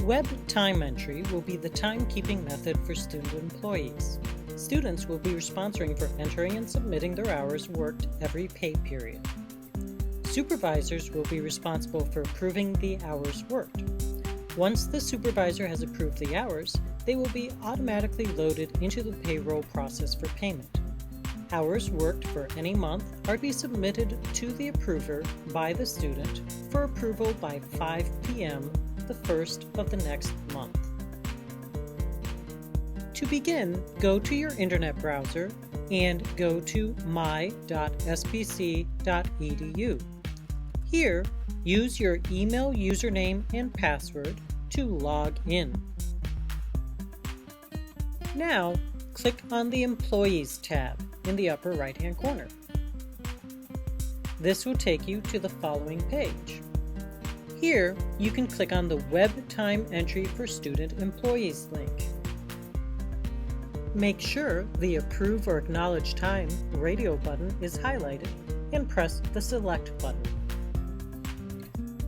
Web time entry will be the timekeeping method for student employees. Students will be responsible for entering and submitting their hours worked every pay period. Supervisors will be responsible for approving the hours worked. Once the supervisor has approved the hours, they will be automatically loaded into the payroll process for payment. Hours worked for any month are to be submitted to the approver by the student for approval by 5 p.m. the first of the next month. To begin, go to your internet browser and go to my.sbc.edu. Here, use your email username and password to log in. Now, click on the Employees tab in the upper right-hand corner. This will take you to the following page. Here, you can click on the Web Time Entry for Student Employees link. Make sure the Approve or Acknowledge Time radio button is highlighted and press the Select button.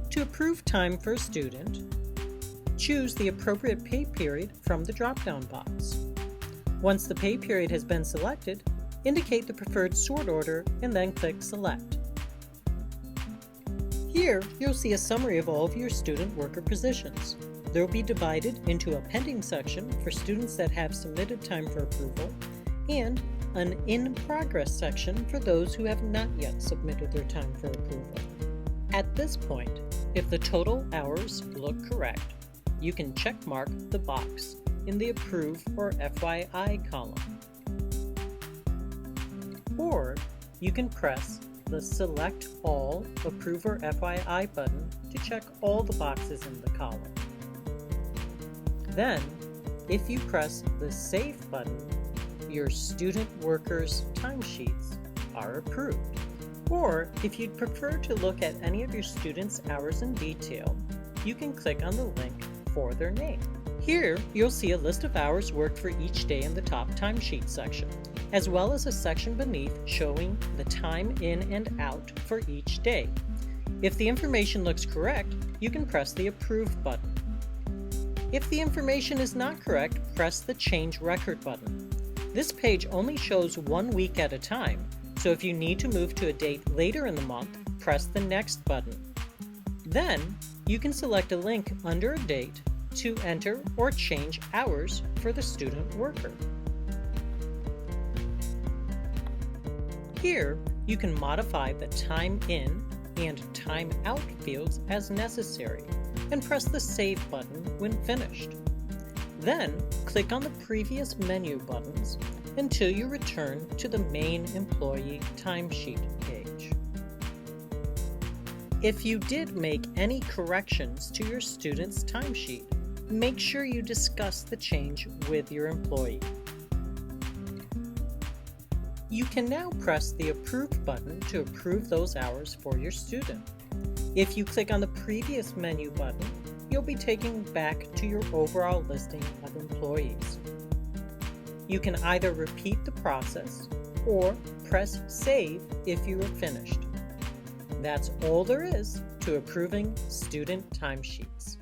To approve time for a student, choose the appropriate pay period from the drop-down box. Once the pay period has been selected, indicate the preferred sort order and then click Select. Here, you'll see a summary of all of your student worker positions. They'll be divided into a pending section for students that have submitted time for approval and an in progress section for those who have not yet submitted their time for approval. At this point, if the total hours look correct, you can check mark the box in the Approve or FYI column. Or you can press the Select All Approve or FYI button to check all the boxes in the column. Then, if you press the Save button, your student workers' timesheets are approved. Or, if you'd prefer to look at any of your students' hours in detail, you can click on the link for their name. Here, you'll see a list of hours worked for each day in the top timesheet section, as well as a section beneath showing the time in and out for each day. If the information looks correct, you can press the Approve button. If the information is not correct, press the Change Record button. This page only shows 1 week at a time, so if you need to move to a date later in the month, press the Next button. Then, you can select a link under a date to enter or change hours for the student worker. Here, you can modify the time in and time out fields as necessary and press the Save button when finished. Then, click on the previous menu buttons until you return to the main employee timesheet page. If you did make any corrections to your student's timesheet, make sure you discuss the change with your employee. You can now press the Approve button to approve those hours for your student. If you click on the previous menu button, you'll be taken back to your overall listing of employees. You can either repeat the process or press Save if you are finished. That's all there is to approving student timesheets.